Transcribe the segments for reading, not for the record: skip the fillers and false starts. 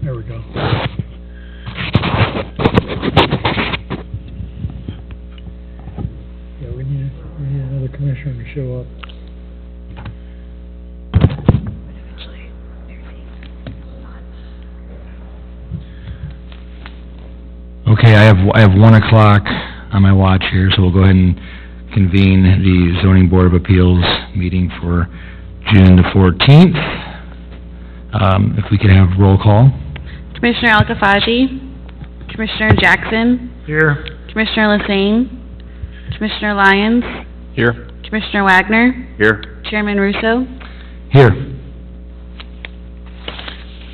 There we go. Yeah, we need another commissioner to show up. Okay, I have 1 o'clock on my watch here, so we'll go ahead and convene the Zoning Board of Appeals meeting for June the 14th. If we could have roll call. Commissioner Alcafaji, Commissioner Jackson, Here. Commissioner Lassane, Commissioner Lyons, Here. Commissioner Wagner, Here. Chairman Russo. Here.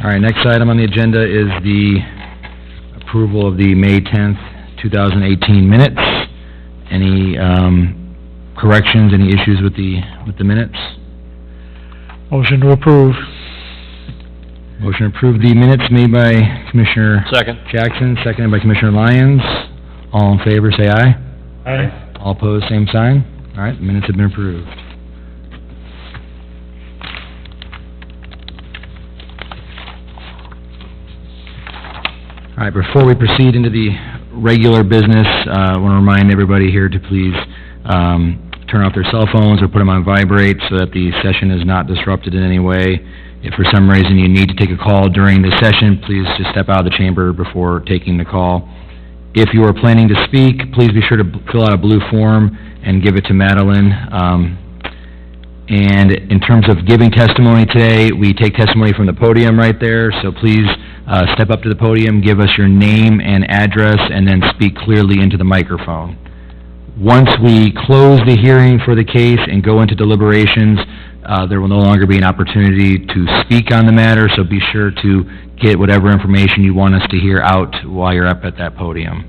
All right, next item on the agenda is the approval of the May 10th, 2018 minutes. Any corrections, any issues with the minutes? Motion to approve. Motion to approve the minutes made by Commissioner Second. Jackson, seconded by Commissioner Lyons. All in favor, say aye. Aye. All opposed, same sign. All right, the minutes have been approved. All right, before we proceed into the regular business, I want to remind everybody here to please turn off their cell phones or put them on vibrate so that the session is not disrupted in any way. If for some reason you need to take a call during the session, please just step out of the chamber before taking the call. If you are planning to speak, please be sure to fill out a blue form and give it to Madeline. And in terms of giving testimony today, we take testimony from the podium right there, so please step up to the podium, give us your name and address, and then speak clearly into the microphone. Once we close the hearing for the case and go into deliberations, there will no longer be an opportunity to speak on the matter, so be sure to get whatever information you want us to hear out while you're up at that podium.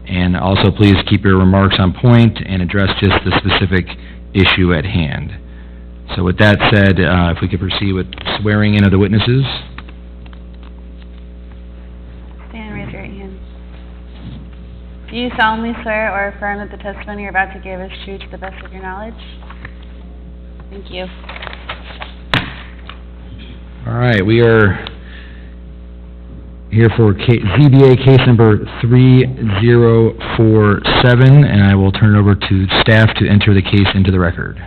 And also, please keep your remarks on point and address just the specific issue at hand. So with that said, if we could proceed with swearing in of the witnesses. Stand and raise your right hand. Do you solemnly swear or affirm that the testimony you're about to give is true to the best of your knowledge? Thank you. All right, we are here for ZBA case number 3047, and I will turn it over to staff to enter the case into the record.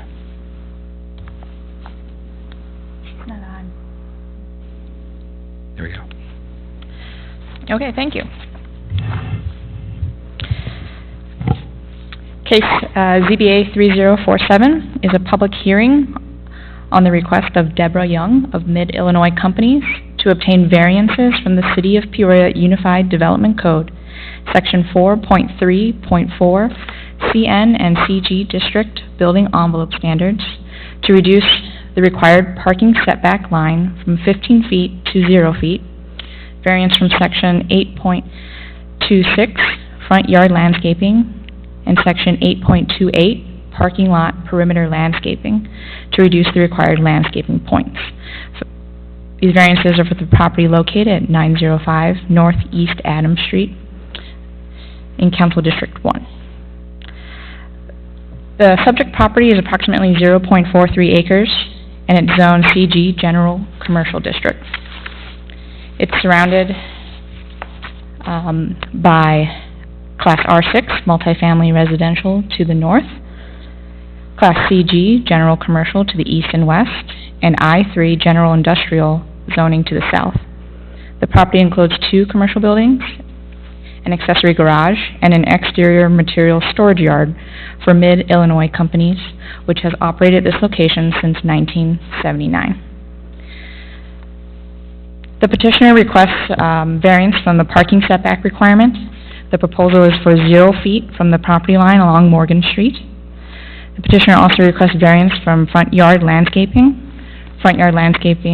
Not on. There we go. Okay, thank you. Case ZBA 3047 is a public hearing on the request of Deborah Young of Mid-Illinois Companies to obtain variances from the City of Peoria Unified Development Code, Section 4.3.4, CN and CG District Building Envelope Standards, to reduce the required parking setback line from 15 feet to 0 feet, variance from Section 8.26, Front Yard Landscaping, and Section 8.28, Parking Lot Perimeter Landscaping, to reduce the required landscaping points. These variances are for the property located at 905 Northeast Adams Street in Council District 1. The subject property is approximately 0.43 acres, and it's zoned CG General Commercial District. It's surrounded by Class R6 multifamily residential to the north, Class CG general commercial to the east and west, and I3 general industrial zoning to the south. The property includes 2 commercial buildings, an accessory garage, and an exterior material storage yard for Mid-Illinois Companies, which has operated this location since 1979. The petitioner requests variance from the parking setback requirement. The proposal is for 0 feet from the property line along Morgan Street. The petitioner also requests variance from front yard landscaping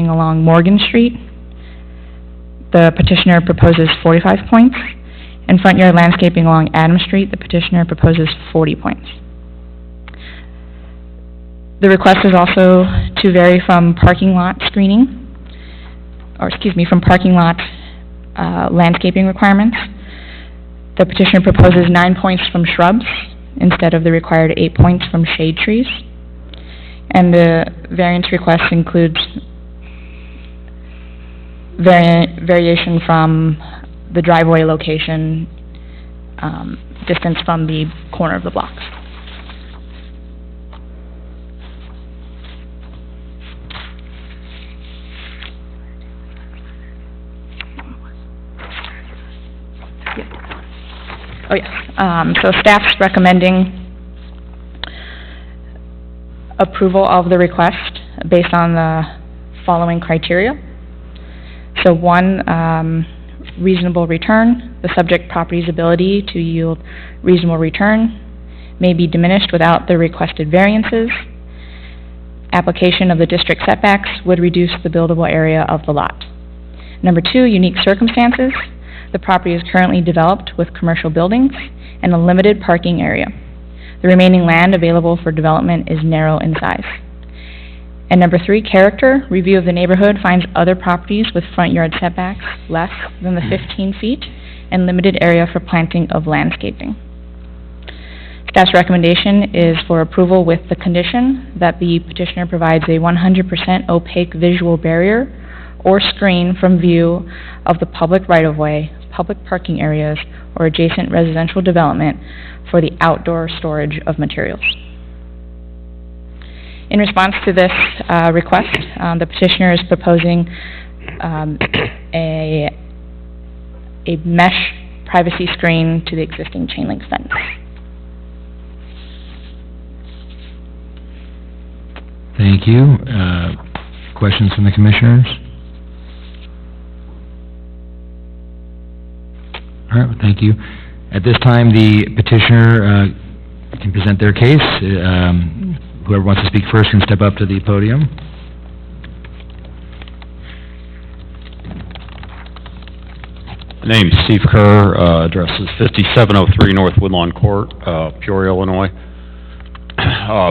along Morgan Street. The petitioner proposes 45 points, and front yard landscaping along Adams Street, the petitioner proposes 40 points. The request is also to vary from parking lot landscaping requirements. The petitioner proposes 9 points from shrubs instead of the required 8 points from shade trees. And the variance request includes variation from the driveway location, distance from the corner of the blocks. Oh, yes. So staff's recommending approval of the request based on the following criteria. So one, reasonable return. The subject property's ability to yield reasonable return may be diminished without the requested variances. Application of the district setbacks would reduce the buildable area of the lot. Number two, unique circumstances. The property is currently developed with commercial buildings and a limited parking area. The remaining land available for development is narrow in size. And number three, character. Review of the neighborhood finds other properties with front yard setbacks less than the 15 feet and limited area for planting of landscaping. Staff's recommendation is for approval with the condition that the petitioner provides a 100% opaque visual barrier or screen from view of the public right-of-way, public parking areas, or adjacent residential development for the outdoor storage of materials. In response to this request, the petitioner is proposing a mesh privacy screen to the existing chain link fence. Thank you. Questions from the commissioners? All right, well, thank you. At this time, the petitioner can present their case. Whoever wants to speak first can step up to the podium. My name's Steve Kerr, address is 5703 North Woodlawn Court, Peoria, Illinois.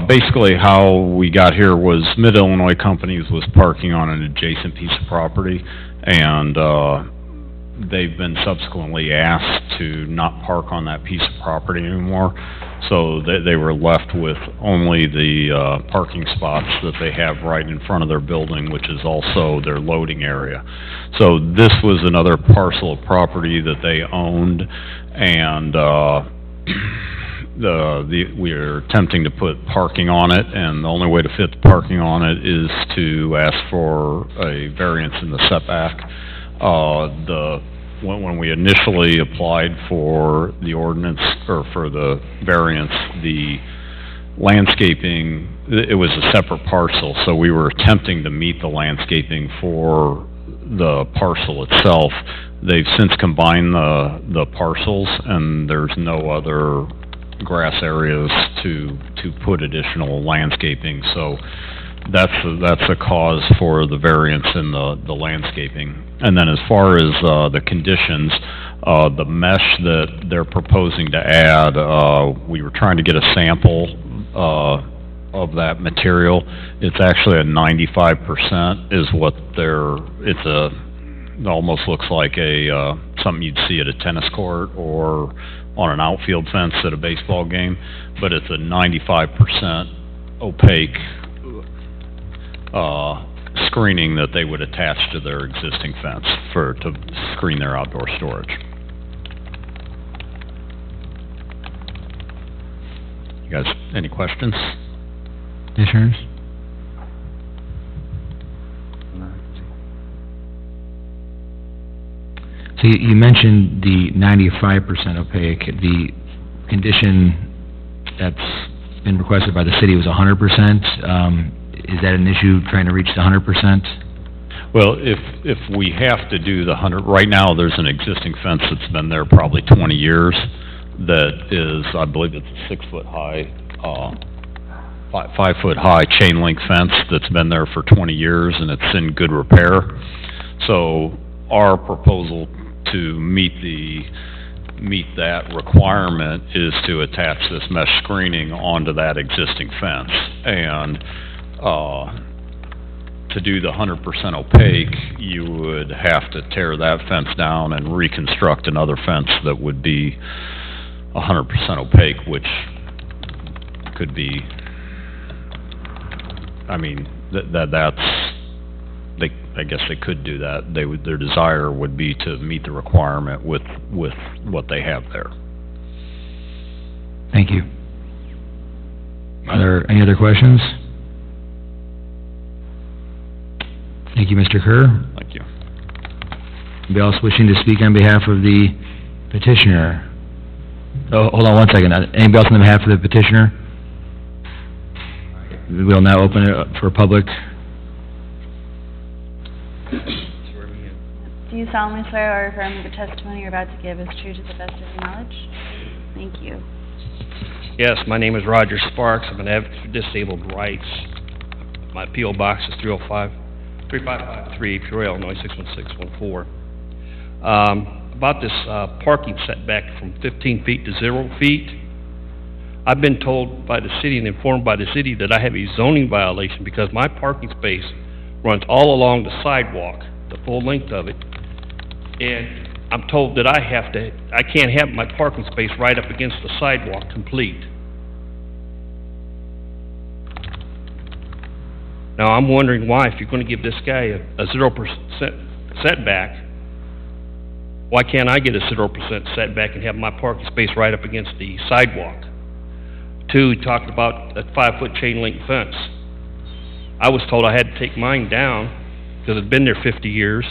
Basically, how we got here was Mid-Illinois Companies was parking on an adjacent piece of property, and they've been subsequently asked to not park on that piece of property anymore. So they were left with only the parking spots that they have right in front of their building, which is also their loading area. So this was another parcel of property that they owned, and we are attempting to put parking on it, and the only way to fit the parking on it is to ask for a variance in the setback. When we initially applied for the ordinance, or for the variance, the landscaping, it was a separate parcel, so we were attempting to meet the landscaping for the parcel itself. They've since combined the parcels, and there's no other grass areas to put additional landscaping, so that's a cause for the variance in the landscaping. And then as far as the conditions, the mesh that they're proposing to add, we were trying to get a sample of that material. It's actually a 95% is what it almost looks like something you'd see at a tennis court or on an outfield fence at a baseball game, but it's a 95% opaque screening that they would attach to their existing fence to screen their outdoor storage. You guys, any questions? Commissioners? So you mentioned the 95% opaque. The condition that's been requested by the city was 100%. Is that an issue, trying to reach the 100%? Well, if we have to do the 100, right now there's an existing fence that's been there probably 20 years that is, I believe it's a 6-foot high, 5-foot high chain link fence that's been there for 20 years, and it's in good repair. So our proposal to meet that requirement is to attach this mesh screening onto that existing fence. And to do the 100% opaque, you would have to tear that fence down and reconstruct another fence that would be 100% opaque, which could be, I mean, I guess they could do that. Their desire would be to meet the requirement with what they have there. Thank you. Are there any other questions? Thank you, Mr. Kerr. Thank you. Anybody else wishing to speak on behalf of the petitioner? Oh, hold on one second. Anybody else on behalf of the petitioner? We'll now open it up for public. Do you solemnly swear or affirm that the testimony you're about to give is true to the best of your knowledge? Thank you. Yes, my name is Roger Sparks. I'm an advocate for disabled rights. My P.O. Box is 3553, Peoria, Illinois, 61614. About this parking setback from 15 feet to 0 feet, I've been told by the city and informed by the city that I have a zoning violation because my parking space runs all along the sidewalk, the full length of it, and I'm told that I can't have my parking space right up against the sidewalk complete. Now, I'm wondering why, if you're gonna give this guy a 0% setback, why can't I get a 0% setback and have my parking space right up against the sidewalk? Two, he talked about a 5-foot chain link fence. I was told I had to take mine down because it's been there 50 years.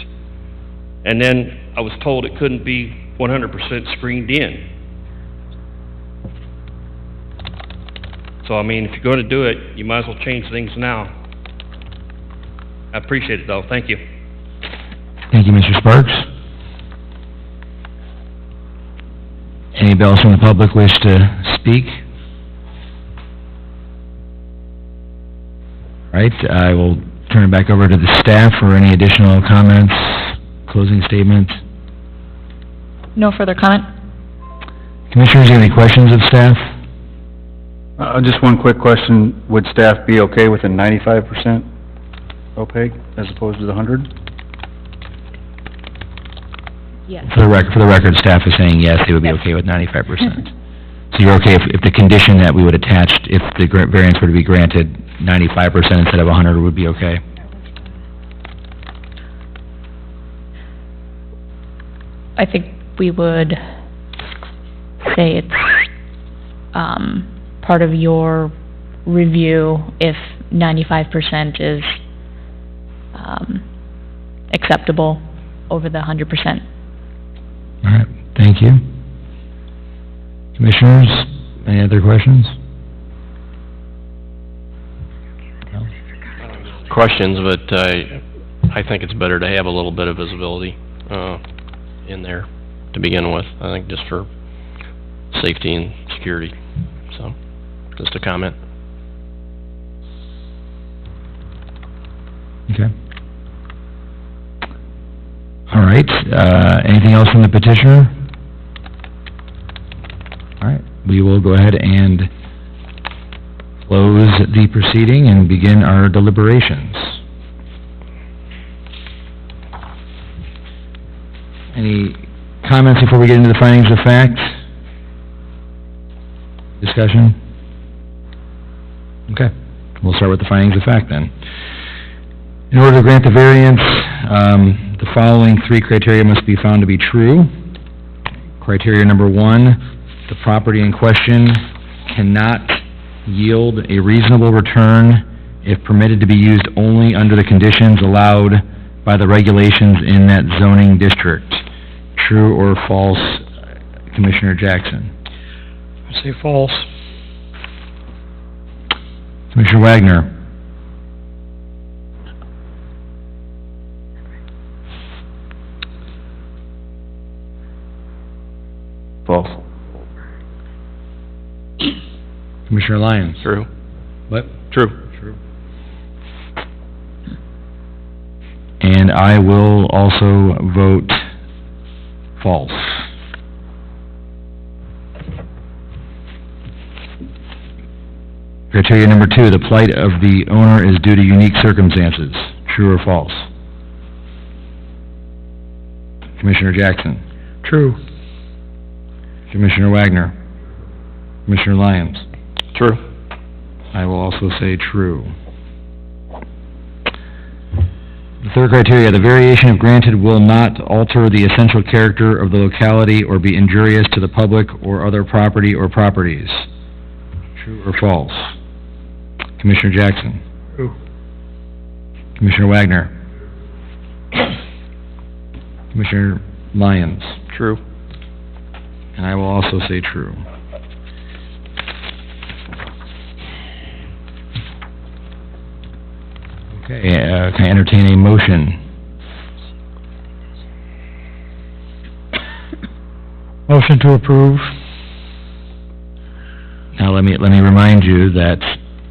And then I was told it couldn't be 100% screened in. So, I mean, if you're going to do it, you might as well change things now. I appreciate it, though. Thank you. Thank you, Mr. Sparks. Anybody else from the public wish to speak? All right, I will turn it back over to the staff for any additional comments, closing statement. No further comment? Commissioners, any questions of staff? Just one quick question. Would staff be okay with a 95% opaque as opposed to the 100? Yes. For the record, staff is saying yes, they would be okay with 95%. So you're okay if the condition that we would attach, if the variance were to be granted, 95% instead of 100 would be okay? I think we would say it's, part of your review if 95% is, acceptable over the 100%. All right, thank you. Commissioners, any other questions? No? Questions, but I think it's better to have a little bit of visibility in there to begin with. I think just for safety and security. So, just a comment. Okay. All right, anything else from the petitioner? All right, we will go ahead and close the proceeding and begin our deliberations. Any comments before we get into the findings of fact? Discussion? Okay, we'll start with the findings of fact then. In order to grant the variance, the following 3 criteria must be found to be true. Criteria number 1, the property in question cannot yield a reasonable return if permitted to be used only under the conditions allowed by the regulations in that zoning district. True or false, Commissioner Jackson? I say false. Commissioner Wagner? False. Commissioner Lyons? True. What? True. True. And I will also vote false. Criteria number 2, the plight of the owner is due to unique circumstances. True or false? Commissioner Jackson? True. Commissioner Wagner? Commissioner Lyons? True. I will also say true. The Third criteria, the variation if granted will not alter the essential character of the locality or be injurious to the public or other property or properties. True or false? Commissioner Jackson? True. Commissioner Wagner? Commissioner Lyons? True. And I will also say true. Okay, can I entertain a motion? Motion to approve. Now, let me remind you that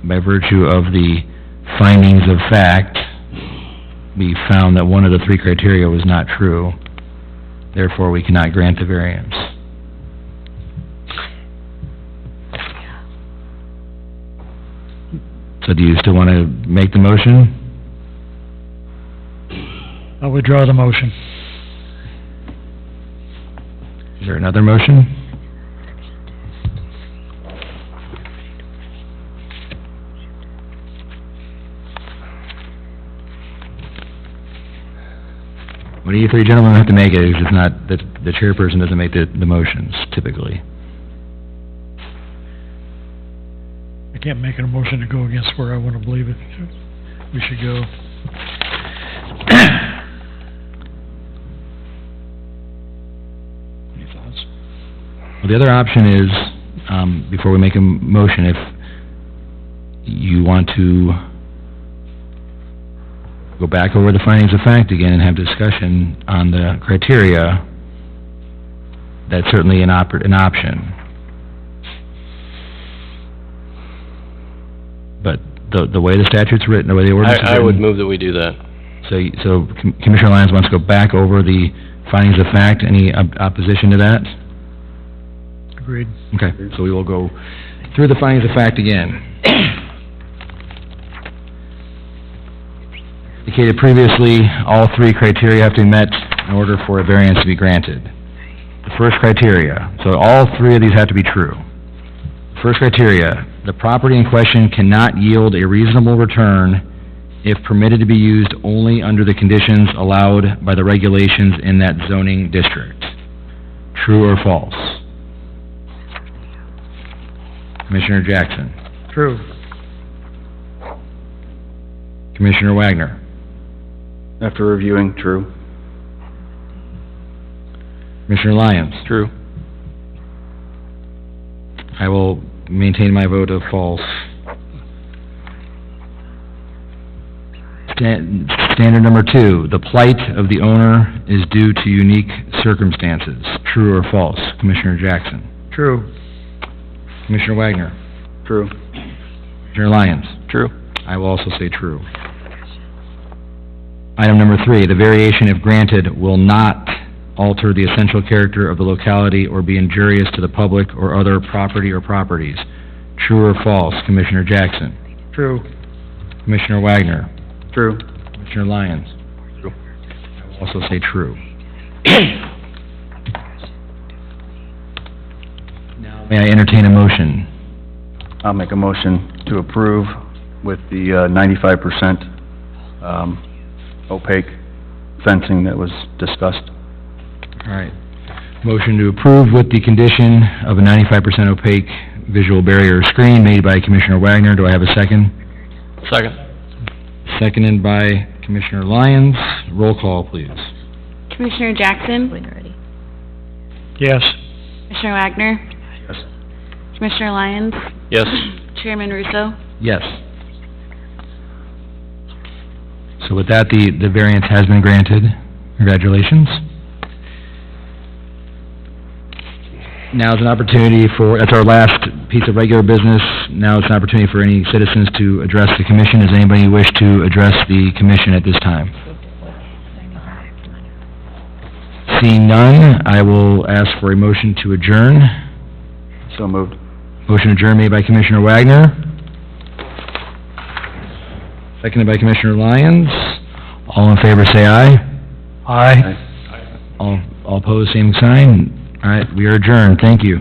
by virtue of the findings of fact, we found that one of the three criteria was not true. Therefore, we cannot grant the variance. So do you still want to make the motion? I withdraw the motion. Is there another motion? What do you three gentlemen have to make it? It's just not, the chairperson doesn't make the motions typically. I can't make a motion to go against where I want to believe it. We should go. Any thoughts? Well, the other option is, before we make a motion, if you want to go back over the findings of fact again and have discussion on the criteria, that's certainly an option. But the way the statute's written, the way the ordinance is written... I would move that we do that. So Commissioner Lyons wants to go back over the findings of fact. Any opposition to that? Agreed. Okay, so we will go through the findings of fact again. Indicated previously, all three criteria have to be met in order for a variance to be granted. The first criteria, so all three of these have to be true. First criteria, the property in question cannot yield a reasonable return if permitted to be used only under the conditions allowed by the regulations in that zoning district. True or false? Commissioner Jackson? True. Commissioner Wagner? After reviewing, true. Commissioner Lyons? True. I will maintain my vote of false. Standard number 2, the plight of the owner is due to unique circumstances. True or false? Commissioner Jackson? True. Commissioner Wagner? True. Commissioner Lyons? True. I will also say true. Item number 3, the variation, if granted, will not alter the essential character of the locality or be injurious to the public or other property or properties. True or false? Commissioner Jackson? True. Commissioner Wagner? True. Commissioner Lyons? True. I will also say true. Now, may I entertain a motion? I'll make a motion to approve with the 95% opaque fencing that was discussed. All right. Motion to approve with the condition of a 95% opaque visual barrier screen made by Commissioner Wagner. Do I have a second? Second. Seconded by Commissioner Lyons. Roll call, please. Commissioner Jackson? Yes. Commissioner Wagner? Yes. Commissioner Lyons? Yes. Chairman Russo? Yes. So with that, the variance has been granted. Congratulations. Now is an opportunity for, that's our last piece of regular business. Now it's an opportunity for any citizens to address the commission. Does anybody wish to address the commission at this time? Seeing none, I will ask for a motion to adjourn. So moved. Motion adjourned made by Commissioner Wagner. Seconded by Commissioner Lyons. All in favor say aye. Aye. All opposed, same sign. All right, we are adjourned. Thank you.